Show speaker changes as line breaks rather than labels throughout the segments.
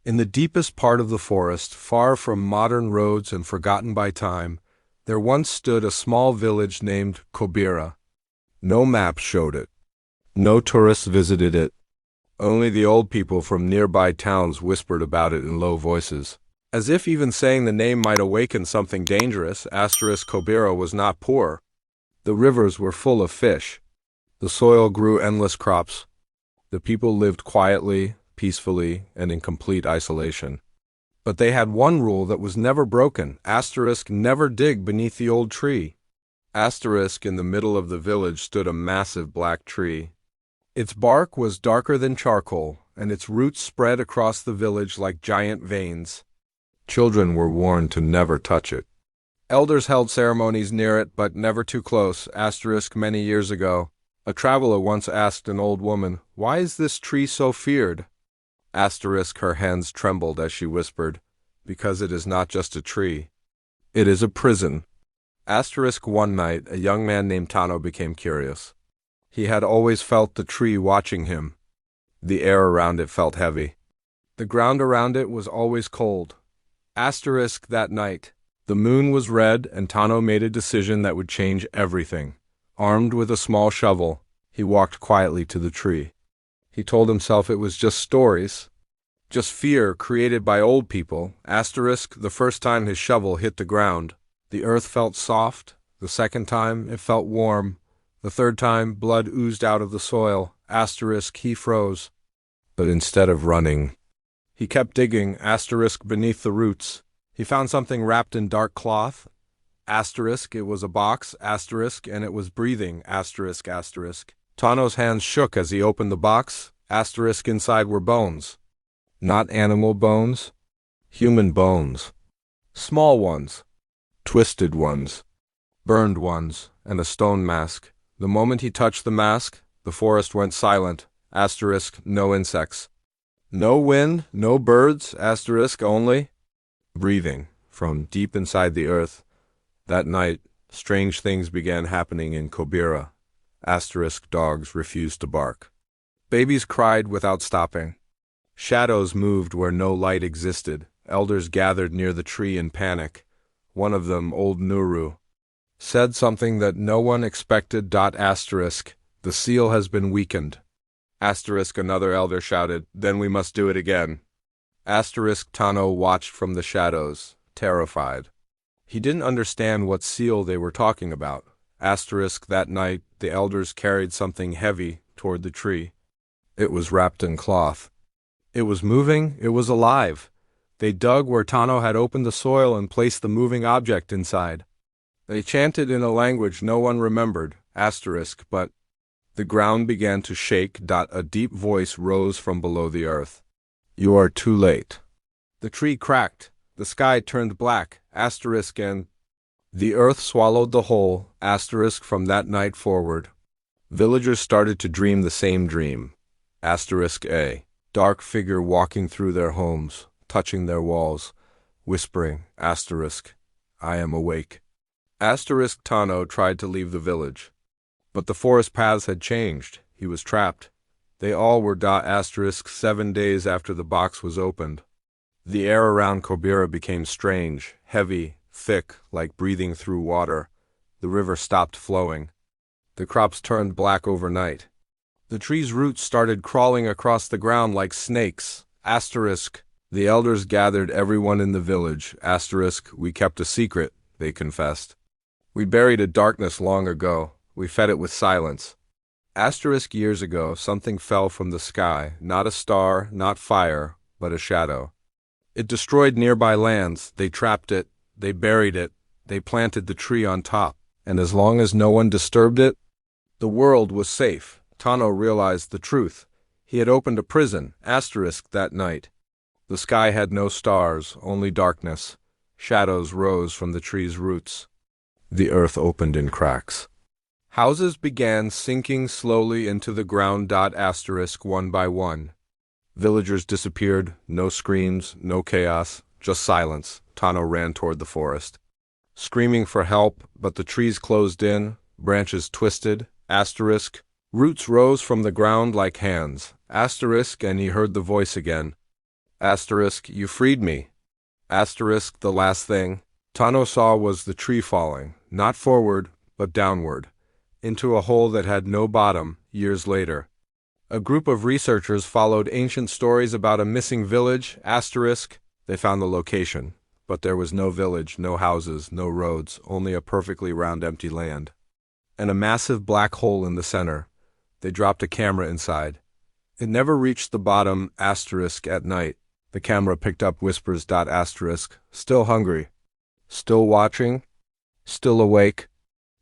In the deepest part of the forest, far from modern roads and forgotten by time, there once stood a small village named Kobira. No map showed it. No tourists visited it. Only the old people from nearby towns whispered about it in low voices. As if even saying the name might awaken something dangerous, Kobira was not poor. The rivers were full of fish. The soil grew endless crops. The people lived quietly, peacefully, and in complete isolation. But they had one rule that was never broken. Never dig beneath the old tree. In the middle of the village stood a massive black tree. Its bark was darker than charcoal, and its roots spread across the village like giant veins. Children were warned to never touch it. Elders held ceremonies near it, but never too close. Many years ago, a traveler once asked an old woman, "Why is this tree so feared?" Her hands trembled as she whispered, "Because it is not just a tree. It is a prison." One night, a young man named Tano became curious. He had always felt the tree watching him. The air around it felt heavy. The ground around it was always cold. That night, the moon was red, and Tano made a decision that would change everything. Armed with a small shovel, he walked quietly to the tree. He told himself it was just stories, just fear created by old people. The first time his shovel hit the ground, the earth felt soft. The second time, it felt warm. The third time, blood oozed out of the soil. He froze. But instead of running, he kept digging, beneath the roots. He found something wrapped in dark cloth. It was a box, and it was breathing, Tano's hands shook as he opened the box. Inside were bones. Not animal bones. Human bones. Small ones. Twisted ones. Burned ones. And a stone mask. The moment he touched the mask, the forest went silent. No insects. No wind, no birds, only breathing from deep inside the earth. That night, strange things began happening in Kobira. Dogs refused to bark. Babies cried without stopping. Shadows moved where no light existed. Elders gathered near the tree in panic. One of them, old Nuru, said something that no one expected. The seal has been weakened. Another elder shouted, "Then we must do it again." Tano watched from the shadows, terrified. He didn't understand what seal they were talking about. That night, the elders carried something heavy toward the tree. It was wrapped in cloth. It was moving, it was alive. They dug where Tano had opened the soil and placed the moving object inside. They chanted in a language no one remembered, but the ground began to shake. A deep voice rose from below the earth. "You are too late." The tree cracked. The sky turned black, and the earth swallowed the whole, from that night forward. Villagers started to dream the same dream. A dark figure walking through their homes, touching their walls, whispering, "I am awake." Tano tried to leave the village. But the forest paths had changed. He was trapped. They all were 7 days after the box was opened. The air around Kobira became strange, heavy, thick, like breathing through water. The river stopped flowing. The crops turned black overnight. The tree's roots started crawling across the ground like snakes. The elders gathered everyone in the village. We kept a secret, they confessed. We buried a darkness long ago. We fed it with silence. Years ago, something fell from the sky, not a star, not fire, but a shadow. It destroyed nearby lands. They trapped it, they buried it, they planted the tree on top. And as long as no one disturbed it, the world was safe. Tano realized the truth. He had opened a prison, that night. The sky had no stars, only darkness. Shadows rose from the tree's roots. The earth opened in cracks. Houses began sinking slowly into the ground. One by one. Villagers disappeared, no screams, no chaos, just silence. Tano ran toward the forest, screaming for help, but the trees closed in, branches twisted, roots rose from the ground like hands, and he heard the voice again. Asterisk, you freed me. Asterisk, the last thing Tano saw was the tree falling, not forward, but downward, into a hole that had no bottom. Years later, a group of researchers followed ancient stories about a missing village. Asterisk, they found the location, but there was no village, no houses, no roads, only a perfectly round empty land. And a massive black hole in the center. They dropped a camera inside. It never reached the bottom. Asterisk, at night, the camera picked up whispers. Asterisk, still hungry, still watching, still awake.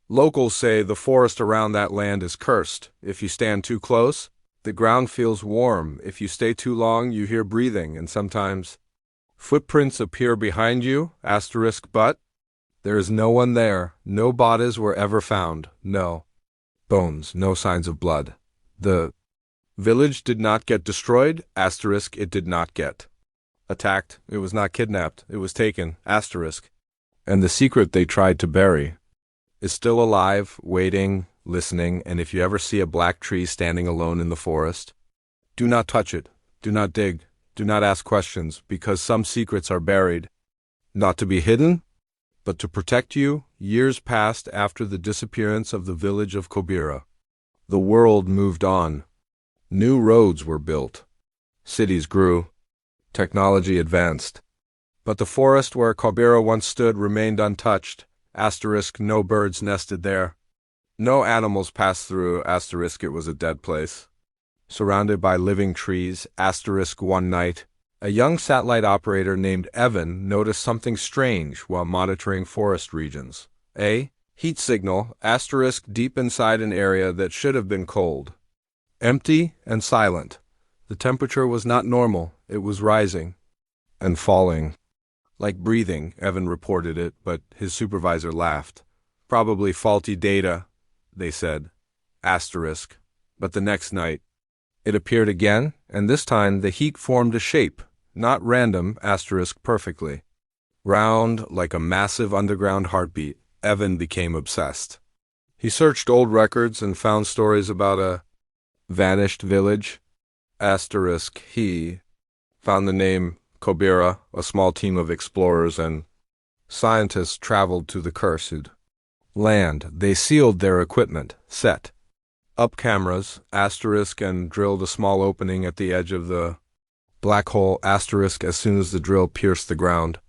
Locals say the forest around that land is cursed. If you stand too close, the ground feels warm. If you stay too long, you hear breathing, and sometimes footprints appear behind you. Asterisk, but there is no one there. No bodies were ever found. No bones, no signs of blood. The village did not get destroyed. Asterisk, it did not get attacked. It was not kidnapped. It was taken. Asterisk. And the secret they tried to bury is still alive, waiting, listening, and if you ever see a black tree standing alone in the forest, do not touch it, do not dig, do not ask questions, because some secrets are buried, not to be hidden, but to protect you. Years passed after the disappearance of the village of Kobira. The world moved on. New roads were built. Cities grew. Technology advanced. But the forest where Kobira once stood remained untouched. Asterisk, no birds nested there. No animals passed through. Asterisk, it was a dead place. Surrounded by living trees. Asterisk, one night, a young satellite operator named Evan noticed something strange while monitoring forest regions. A heat signal. Asterisk, deep inside an area that should have been cold. Empty and silent. The temperature was not normal. It was rising and falling. Like breathing, Evan reported it, but his supervisor laughed. Probably faulty data, they said. Asterisk. But the next night, it appeared again, and this time the heat formed a shape, not random. Asterisk, perfectly round, like a massive underground heartbeat. Evan became obsessed. He searched old records and found stories about a vanished village. Asterisk, he found the name Kobira. A small team of explorers and scientists traveled to the cursed land. They sealed their equipment, set up cameras, asterisk, and drilled a small opening at the edge of the black hole. Asterisk, as soon as the drill pierced the ground,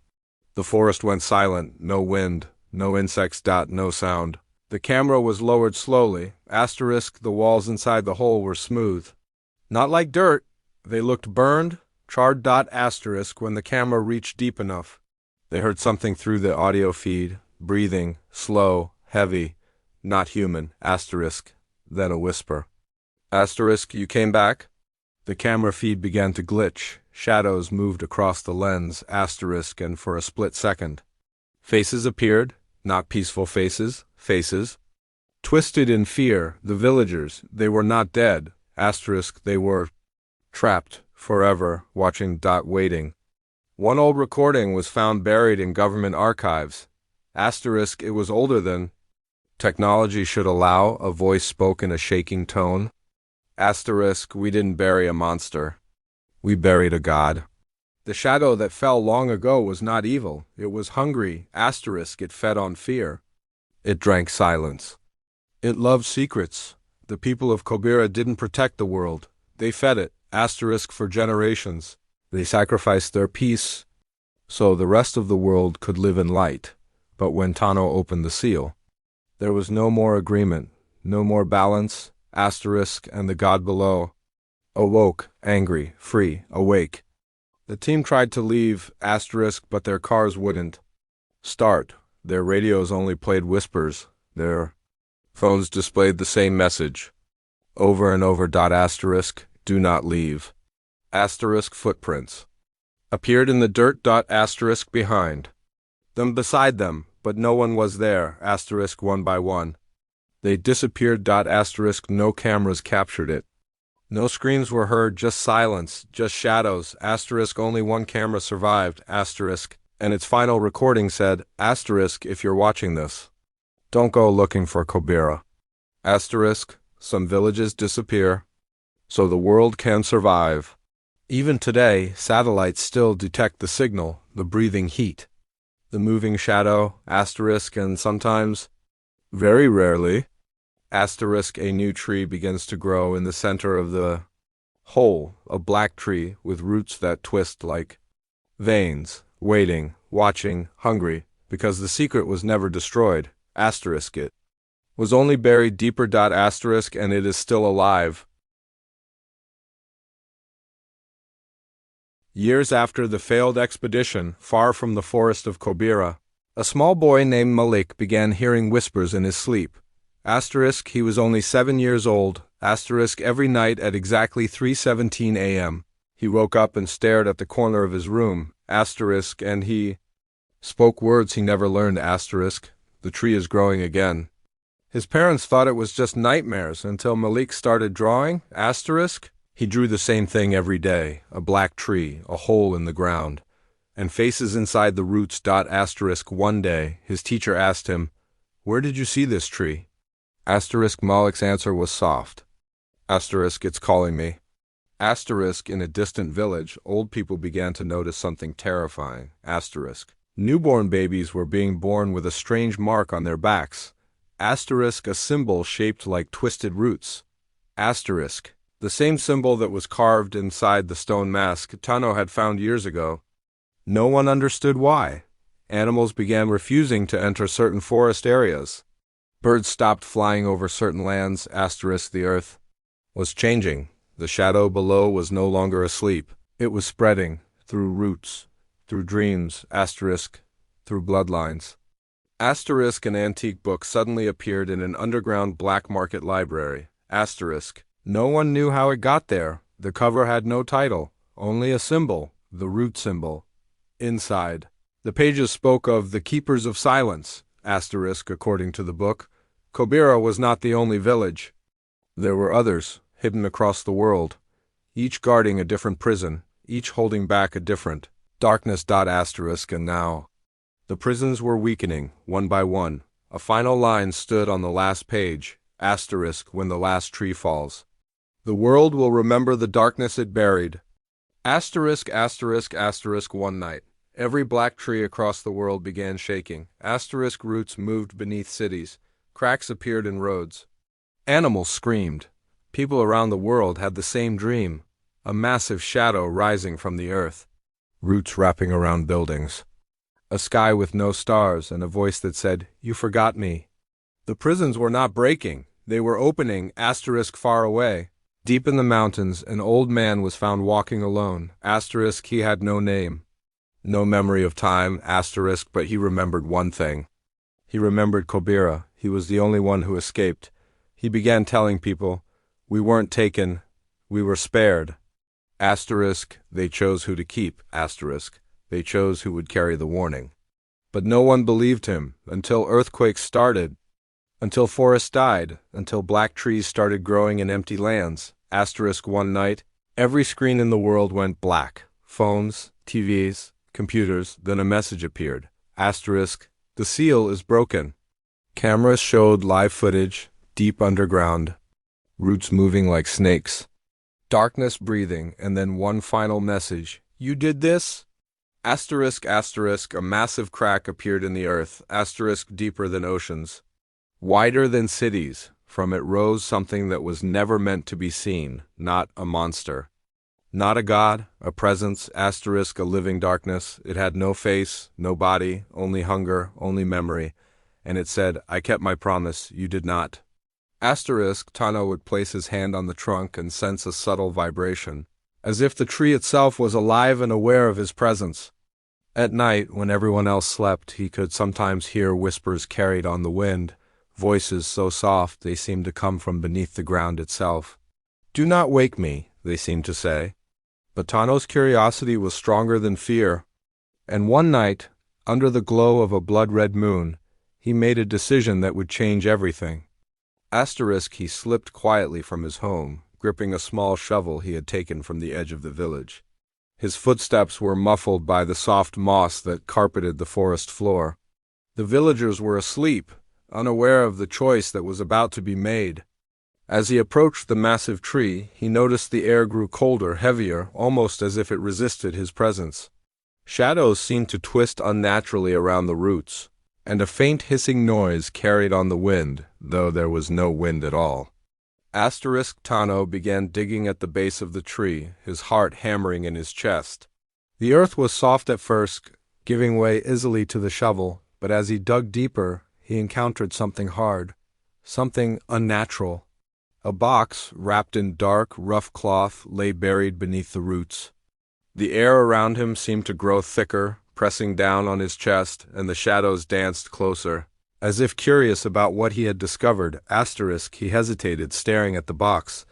the forest went silent. No wind, no insects. No sound. The camera was lowered slowly. Asterisk, the walls inside the hole were smooth. Not like dirt. They looked burned, charred. Asterisk, when the camera reached deep enough, they heard something through the audio feed, breathing, slow, heavy, not human. Asterisk, then a whisper. Asterisk, you came back? The camera feed began to glitch. Shadows moved across the lens. Asterisk, and for a split second, faces appeared, not peaceful faces, faces twisted in fear. The villagers, they were not dead. Asterisk, they were trapped forever, watching. Waiting. One old recording was found buried in government archives. Asterisk, it was older than technology should allow. A voice spoke in a shaking tone. Asterisk, we didn't bury a monster. We buried a god. The shadow that fell long ago was not evil. It was hungry. Asterisk, it fed on fear. It drank silence. It loved secrets. The people of Kobira didn't protect the world. They fed it. Asterisk, for generations. They sacrificed their peace so the rest of the world could live in light. But when Tano opened the seal, there was no more agreement, no more balance. Asterisk, and the god below awoke, angry, free, awake. The team tried to leave. Asterisk, but their cars wouldn't start. Their radios only played whispers. Their phones displayed the same message over and over. Asterisk, do not leave. Asterisk, footprints appeared in the dirt. Asterisk, behind them, beside them, but no one was there. Asterisk, one by one, they disappeared. Asterisk, no cameras captured it. No screams were heard, just silence, just shadows. Asterisk, only one camera survived. Asterisk, and its final recording said, asterisk, if you're watching this, don't go looking for Kobira. Asterisk, some villages disappear, so the world can survive. Even today, satellites still detect the signal, the breathing heat, the moving shadow, asterisk, and sometimes, very rarely, asterisk, a new tree begins to grow in the center of the hole, a black tree with roots that twist like veins, waiting, watching, hungry, because the secret was never destroyed, asterisk, it was only buried deeper, asterisk, and it is still alive. Years after the failed expedition, far from the forest of Kobira, a small boy named Malik began hearing whispers in his sleep. Asterisk, he was only 7 years old. Asterisk, every night at exactly 3:17 a.m. He woke up and stared at the corner of his room. Asterisk, and he spoke words he never learned. Asterisk, the tree is growing again. His parents thought it was just nightmares until Malik started drawing. Asterisk, he drew the same thing every day, a black tree, a hole in the ground, and faces inside the roots. Asterisk, one day, his teacher asked him, "Where did you see this tree?" Asterisk, Malik's answer was soft. Asterisk, it's calling me. Asterisk, in a distant village, old people began to notice something terrifying. Asterisk, newborn babies were being born with a strange mark on their backs. Asterisk, a symbol shaped like twisted roots. Asterisk, the same symbol that was carved inside the stone mask Tano had found years ago. No one understood why. Animals began refusing to enter certain forest areas. Birds stopped flying over certain lands. Asterisk, the earth was changing. The shadow below was no longer asleep. It was spreading, through roots, through dreams, asterisk, through bloodlines. Asterisk, an antique book suddenly appeared in an underground black market library. Asterisk, no one knew how it got there. The cover had no title, only a symbol, the root symbol. Inside, the pages spoke of the Keepers of Silence. Asterisk, according to the book, Kobira was not the only village. There were others, hidden across the world, each guarding a different prison, each holding back a different darkness. Asterisk, and now the prisons were weakening, one by one. A final line stood on the last page. Asterisk, when the last tree falls, the world will remember the darkness it buried. Asterisk, asterisk, asterisk, one night, every black tree across the world began shaking. Asterisk, roots moved beneath cities. Cracks appeared in roads. Animals screamed. People around the world had the same dream, a massive shadow rising from the earth. Roots wrapping around buildings. A sky with no stars and a voice that said, "You forgot me." The prisons were not breaking. They were opening. Asterisk, far away. Deep in the mountains, an old man was found walking alone. Asterisk, he had no name, no memory of time. Asterisk, but he remembered one thing. He remembered Kobira. He was the only one who escaped. He began telling people, "We weren't taken, we were spared." Asterisk, they chose who to keep. Asterisk, they chose who would carry the warning. But no one believed him, until earthquakes started, until forests died, until black trees started growing in empty lands. Asterisk, one night, every screen in the world went black. Phones, TVs, computers, then a message appeared. Asterisk, the seal is broken. Cameras showed live footage, deep underground, roots moving like snakes, darkness breathing, and then one final message. "You did this?" Asterisk, asterisk, a massive crack appeared in the earth. Asterisk, deeper than oceans, wider than cities. From it rose something that was never meant to be seen, not a monster, not a god, a presence. Asterisk, a living darkness. It had no face, no body, only hunger, only memory. And it said, "I kept my promise, you did not." Asterisk, Tano would place his hand on the trunk and sense a subtle vibration, as if the tree itself was alive and aware of his presence. At night, when everyone else slept, he could sometimes hear whispers carried on the wind, voices so soft they seemed to come from beneath the ground itself. "Do not wake me," they seemed to say. But Tano's curiosity was stronger than fear, and one night, under the glow of a blood-red moon, he made a decision that would change everything. Asterisk, he slipped quietly from his home, gripping a small shovel he had taken from the edge of the village. His footsteps were muffled by the soft moss that carpeted the forest floor. The villagers were asleep, unaware of the choice that was about to be made. As he approached the massive tree, he noticed the air grew colder, heavier, almost as if it resisted his presence. Shadows seemed to twist unnaturally around the roots, and a faint hissing noise carried on the wind, though there was no wind at all. Tano began digging at the base of the tree, his heart hammering in his chest. The earth was soft at first, giving way easily to the shovel, but as he dug deeper, he encountered something hard, something unnatural. A box, wrapped in dark, rough cloth, lay buried beneath the roots. The air around him seemed to grow thicker, pressing down on his chest, and the shadows danced closer. As if curious about what he had discovered, he hesitated, staring at the box.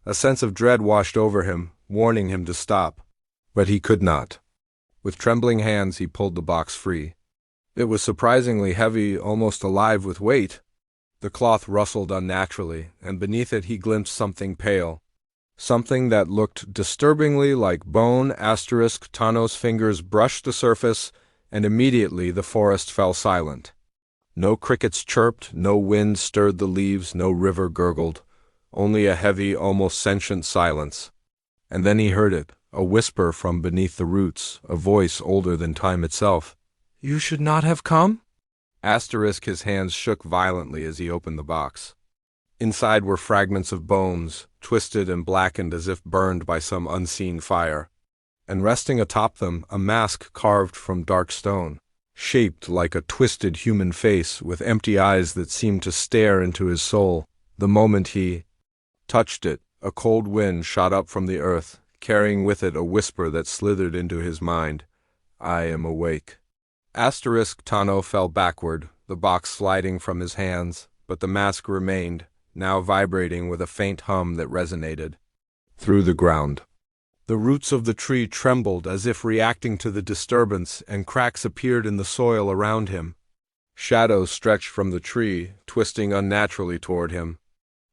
A sense of dread washed over him, warning him to stop. But he could not. With trembling hands, he pulled the box free. It was surprisingly heavy, almost alive with weight. The cloth rustled unnaturally, and beneath it he glimpsed something pale. Something that looked disturbingly like bone. Tano's fingers brushed the surface, and immediately the forest fell silent. No crickets chirped, no wind stirred the leaves, no river gurgled. Only a heavy, almost sentient silence. And then he heard it, a whisper from beneath the roots, a voice older than time itself. "You should not have come?" His hands shook violently as he opened the box. Inside were fragments of bones, twisted and blackened as if burned by some unseen fire. And resting atop them, a mask carved from dark stone, shaped like a twisted human face with empty eyes that seemed to stare into his soul. The moment he touched it, a cold wind shot up from the earth, carrying with it a whisper that slithered into his mind. "I am awake." Tano fell backward, the box sliding from his hands, but the mask remained, now vibrating with a faint hum that resonated through the ground. The roots of the tree trembled as if reacting to the disturbance, and cracks appeared in the soil around him. Shadows stretched from the tree, twisting unnaturally toward him.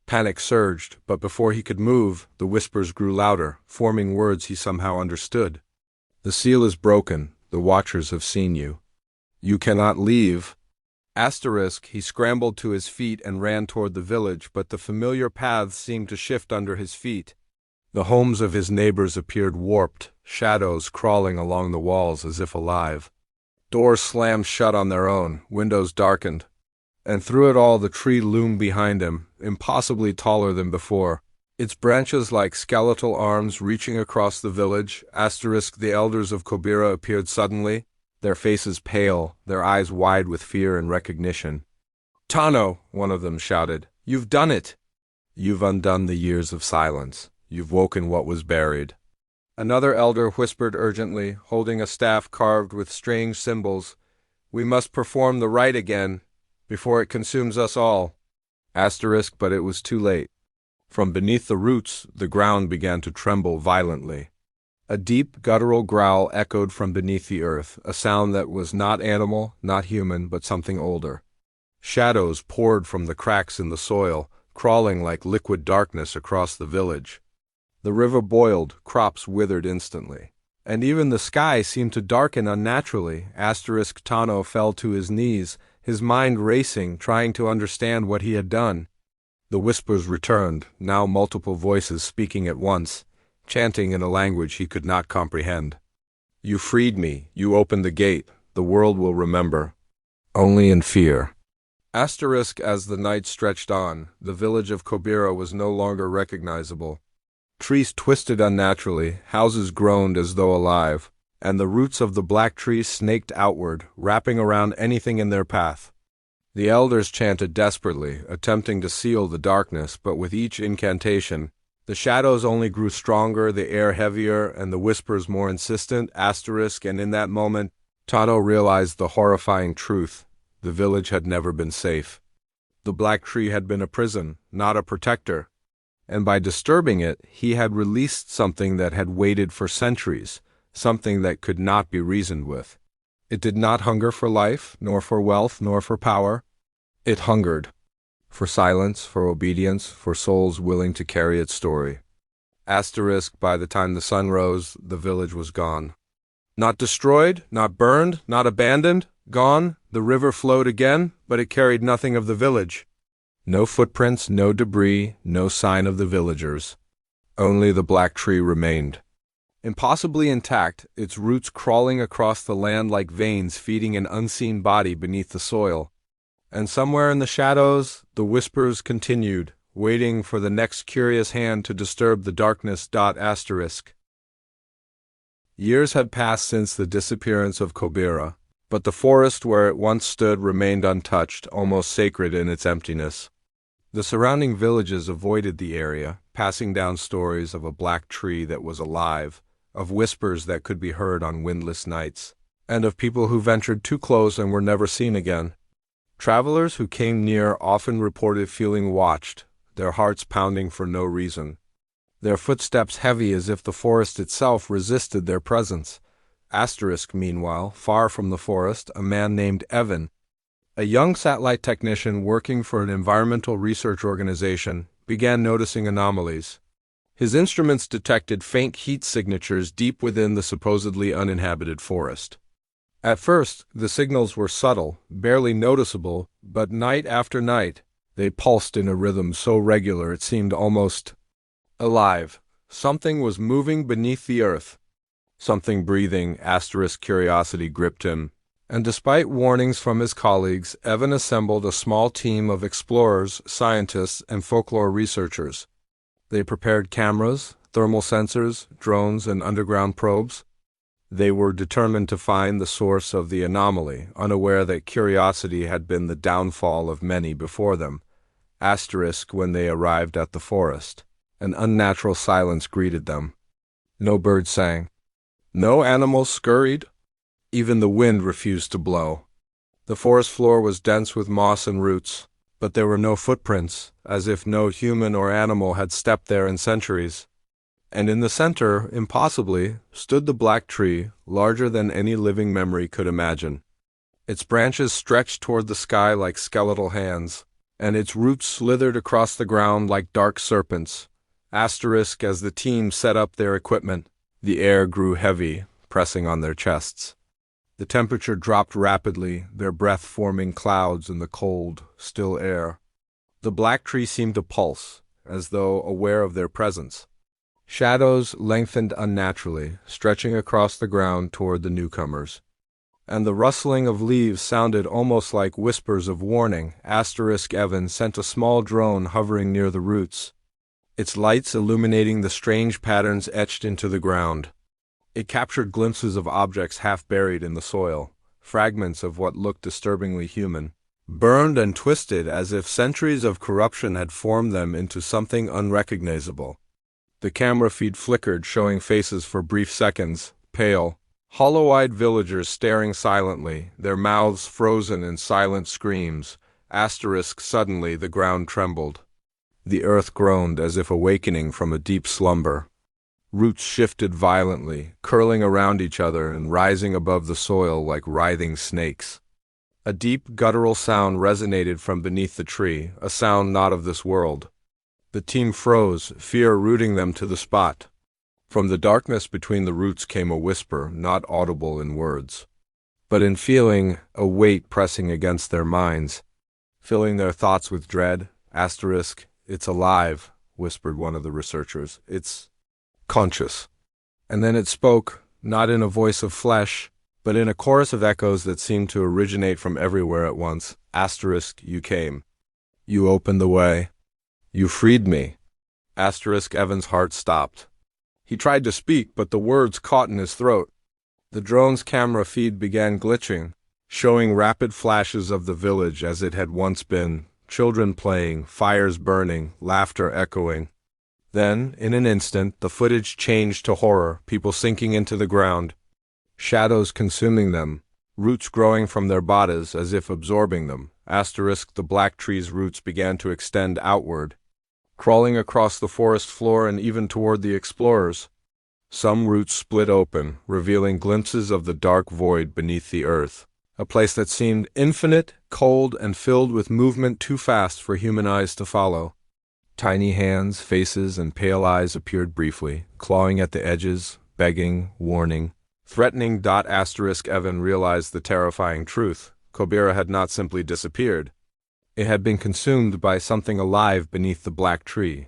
Panic surged, but before he could move, the whispers grew louder, forming words he somehow understood. "The seal is broken. The watchers have seen you. You cannot leave." He scrambled to his feet and ran toward the village, but the familiar paths seemed to shift under his feet. The homes of his neighbors appeared warped, shadows crawling along the walls as if alive. Doors slammed shut on their own, windows darkened. And through it all the tree loomed behind him, impossibly taller than before, its branches like skeletal arms reaching across the village. The elders of Kobira appeared suddenly, their faces pale, their eyes wide with fear and recognition. "Tano," one of them shouted, "you've done it! You've undone the years of silence. You've woken what was buried." Another elder whispered urgently, holding a staff carved with strange symbols, "We must perform the rite again, before it consumes us all." But it was too late. From beneath the roots, the ground began to tremble violently. A deep, guttural growl echoed from beneath the earth, a sound that was not animal, not human, but something older. Shadows poured from the cracks in the soil, crawling like liquid darkness across the village. The river boiled, crops withered instantly. And even the sky seemed to darken unnaturally. Tano fell to his knees, his mind racing, trying to understand what he had done. The whispers returned, now multiple voices speaking at once, chanting in a language he could not comprehend. "You freed me, you opened the gate, the world will remember. Only in fear." As the night stretched on, the village of Kobira was no longer recognizable. Trees twisted unnaturally, houses groaned as though alive, and the roots of the black trees snaked outward, wrapping around anything in their path. The elders chanted desperately, attempting to seal the darkness, but with each incantation, the shadows only grew stronger, the air heavier, and the whispers more insistent. And in that moment, Tano realized the horrifying truth. The village had never been safe. The black tree had been a prison, not a protector. And by disturbing it, he had released something that had waited for centuries, something that could not be reasoned with. It did not hunger for life, nor for wealth, nor for power. It hungered for silence, for obedience, for souls willing to carry its story. By the time the sun rose, the village was gone. Not destroyed, not burned, not abandoned, gone. The river flowed again, but it carried nothing of the village. No footprints, no debris, no sign of the villagers. Only the black tree remained. Impossibly intact, its roots crawling across the land like veins feeding an unseen body beneath the soil. And somewhere in the shadows, the whispers continued, waiting for the next curious hand to disturb the darkness. Years had passed since the disappearance of Kobira, but the forest where it once stood remained untouched, almost sacred in its emptiness. The surrounding villages avoided the area, passing down stories of a black tree that was alive, of whispers that could be heard on windless nights, and of people who ventured too close and were never seen again. Travelers who came near often reported feeling watched, their hearts pounding for no reason, their footsteps heavy as if the forest itself resisted their presence. Meanwhile, far from the forest, a man named Evan, a young satellite technician working for an environmental research organization, began noticing anomalies. His instruments detected faint heat signatures deep within the supposedly uninhabited forest. At first, the signals were subtle, barely noticeable, but night after night, they pulsed in a rhythm so regular it seemed almost alive. Something was moving beneath the earth. Something breathing. Curiosity gripped him. And despite warnings from his colleagues, Evan assembled a small team of explorers, scientists, and folklore researchers. They prepared cameras, thermal sensors, drones, and underground probes. They were determined to find the source of the anomaly, unaware that curiosity had been the downfall of many before them. When they arrived at the forest, an unnatural silence greeted them. No birds sang. No animals scurried. Even the wind refused to blow. The forest floor was dense with moss and roots, but there were no footprints, as if no human or animal had stepped there in centuries. And in the center, impossibly, stood the black tree, larger than any living memory could imagine. Its branches stretched toward the sky like skeletal hands, and its roots slithered across the ground like dark serpents. As the team set up their equipment, the air grew heavy, pressing on their chests. The temperature dropped rapidly, their breath forming clouds in the cold, still air. The black tree seemed to pulse, as though aware of their presence. Shadows lengthened unnaturally, stretching across the ground toward the newcomers. And the rustling of leaves sounded almost like whispers of warning. Evan sent a small drone hovering near the roots, its lights illuminating the strange patterns etched into the ground. It captured glimpses of objects half buried in the soil, fragments of what looked disturbingly human, burned and twisted as if centuries of corruption had formed them into something unrecognizable. The camera feed flickered, showing faces for brief seconds, pale, hollow-eyed villagers staring silently, their mouths frozen in silent screams. Suddenly the ground trembled. The earth groaned as if awakening from a deep slumber. Roots shifted violently, curling around each other and rising above the soil like writhing snakes. A deep, guttural sound resonated from beneath the tree, a sound not of this world. The team froze, fear rooting them to the spot. From the darkness between the roots came a whisper, not audible in words, but in feeling, a weight pressing against their minds, filling their thoughts with dread. It's alive, whispered one of the researchers. It's conscious. And then it spoke, not in a voice of flesh, but in a chorus of echoes that seemed to originate from everywhere at once. You came. You opened the way. You freed me. Evan's heart stopped. He tried to speak, but the words caught in his throat. The drone's camera feed began glitching, showing rapid flashes of the village as it had once been, children playing, fires burning, laughter echoing. Then, in an instant, the footage changed to horror, people sinking into the ground, shadows consuming them, roots growing from their bodies as if absorbing them. The black tree's roots began to extend outward, crawling across the forest floor and even toward the explorers. Some roots split open, revealing glimpses of the dark void beneath the earth, a place that seemed infinite, cold, and filled with movement too fast for human eyes to follow. Tiny hands, faces, and pale eyes appeared briefly, clawing at the edges, begging, warning, threatening. Evan realized the terrifying truth. Kobira had not simply disappeared. It had been consumed by something alive beneath the black tree.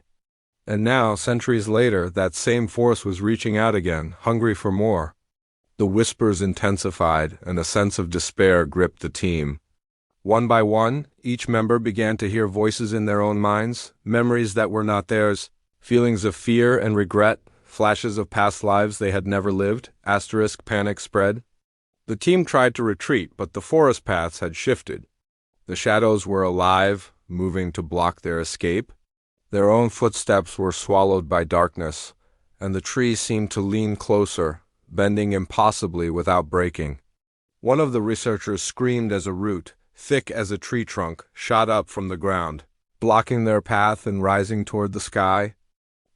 And now, centuries later, that same force was reaching out again, hungry for more. The whispers intensified, and a sense of despair gripped the team. One by one, each member began to hear voices in their own minds, memories that were not theirs, feelings of fear and regret, flashes of past lives they had never lived. Panic spread. The team tried to retreat, but the forest paths had shifted. The shadows were alive, moving to block their escape. Their own footsteps were swallowed by darkness, and the tree seemed to lean closer, bending impossibly without breaking. One of the researchers screamed as a root, thick as a tree trunk, shot up from the ground, blocking their path and rising toward the sky.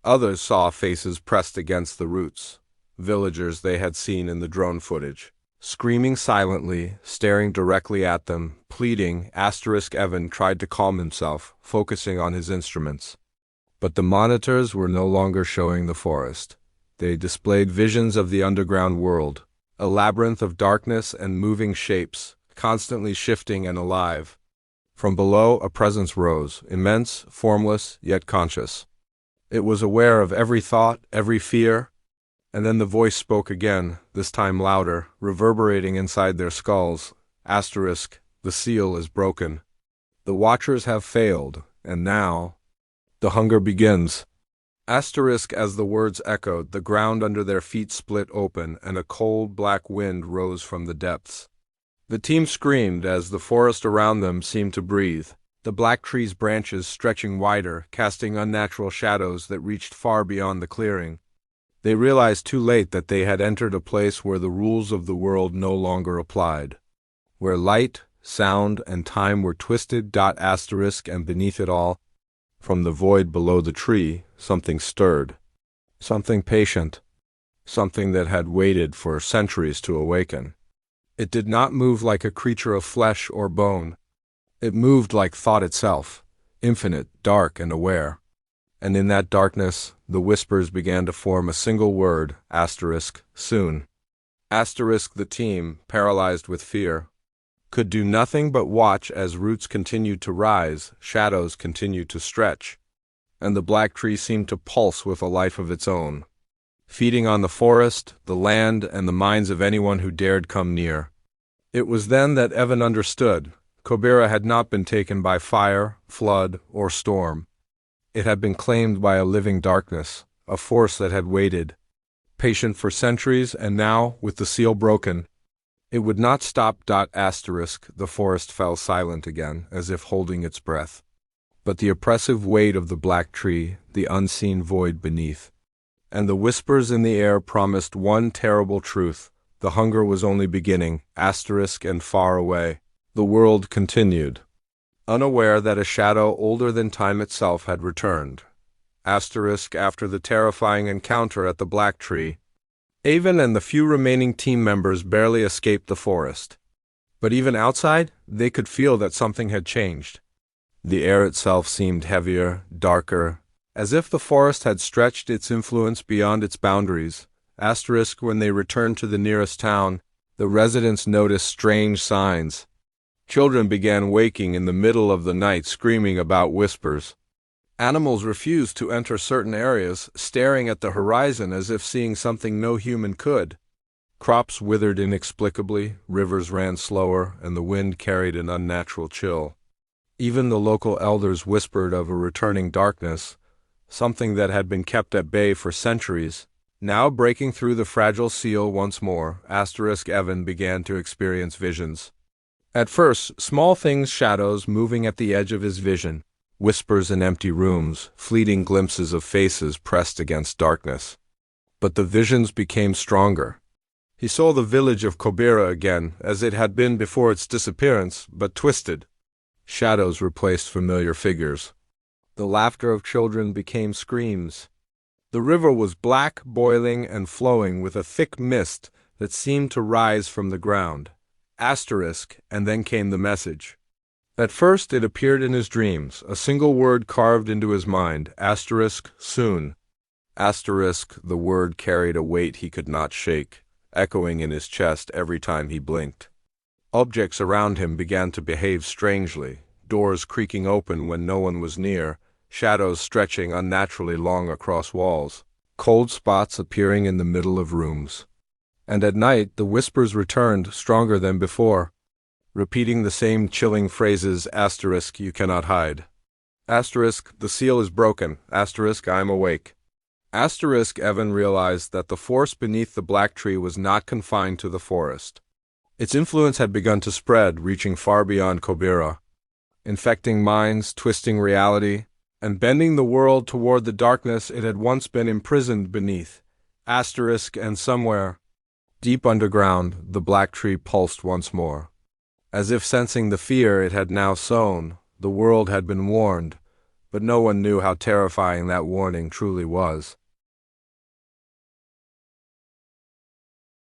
Others saw faces pressed against the roots, villagers they had seen in the drone footage, screaming silently, staring directly at them, pleading. Evan tried to calm himself, focusing on his instruments. But the monitors were no longer showing the forest. They displayed visions of the underground world, a labyrinth of darkness and moving shapes, constantly shifting and alive. From below, a presence rose, immense, formless, yet conscious. It was aware of every thought, every fear, and then the voice spoke again, this time louder, reverberating inside their skulls. The seal is broken. The Watchers have failed, and now the hunger begins. As the words echoed, the ground under their feet split open, and a cold black wind rose from the depths. The team screamed as the forest around them seemed to breathe, the black tree's branches stretching wider, casting unnatural shadows that reached far beyond the clearing. They realized too late that they had entered a place where the rules of the world no longer applied, where light, sound, and time were twisted. And beneath it all, from the void below the tree, something stirred. Something patient. Something that had waited for centuries to awaken. It did not move like a creature of flesh or bone. It moved like thought itself, infinite, dark, and aware. And in that darkness, the whispers began to form a single word, soon. The team, paralyzed with fear, could do nothing but watch as roots continued to rise, shadows continued to stretch, and the black tree seemed to pulse with a life of its own, feeding on the forest, the land, and the minds of anyone who dared come near. It was then that Evan understood. Kobira had not been taken by fire, flood, or storm. It had been claimed by a living darkness, a force that had waited, patient for centuries, and now, with the seal broken, it would not stop. The forest fell silent again, as if holding its breath. But the oppressive weight of the black tree, the unseen void beneath, and the whispers in the air promised one terrible truth. The hunger was only beginning, and far away. The world continued, unaware that a shadow older than time itself had returned. After the terrifying encounter at the black tree, Avon and the few remaining team members barely escaped the forest. But even outside, they could feel that something had changed. The air itself seemed heavier, darker, as if the forest had stretched its influence beyond its boundaries. When they returned to the nearest town, the residents noticed strange signs. Children began waking in the middle of the night screaming about whispers. Animals refused to enter certain areas, staring at the horizon as if seeing something no human could. Crops withered inexplicably, rivers ran slower, and the wind carried an unnatural chill. Even the local elders whispered of a returning darkness, something that had been kept at bay for centuries. Now breaking through the fragile seal once more, Evan began to experience visions. At first, small things, shadows moving at the edge of his vision, whispers in empty rooms, fleeting glimpses of faces pressed against darkness. But the visions became stronger. He saw the village of Kobira again, as it had been before its disappearance, but twisted. Shadows replaced familiar figures. The laughter of children became screams. The river was black, boiling, and flowing with a thick mist that seemed to rise from the ground. And then came the message. At first it appeared in his dreams, a single word carved into his mind, soon. The word carried a weight he could not shake, echoing in his chest every time he blinked. Objects around him began to behave strangely. doors creaking open when no one was near, shadows stretching unnaturally long across walls, cold spots appearing in the middle of rooms. And at night the whispers returned, stronger than before, repeating the same chilling phrases, asterisk, you cannot hide. Asterisk, the seal is broken. Asterisk, I am awake. Asterisk, Evan realized that the force beneath the black tree was not confined to the forest. Its influence had begun to spread, reaching far beyond Kobira, infecting minds, twisting reality, and bending the world toward the darkness it had once been imprisoned beneath. Asterisk, and somewhere, deep underground, the black tree pulsed once more. As if sensing the fear it had now sown, the world had been warned, but no one knew how terrifying that warning truly was.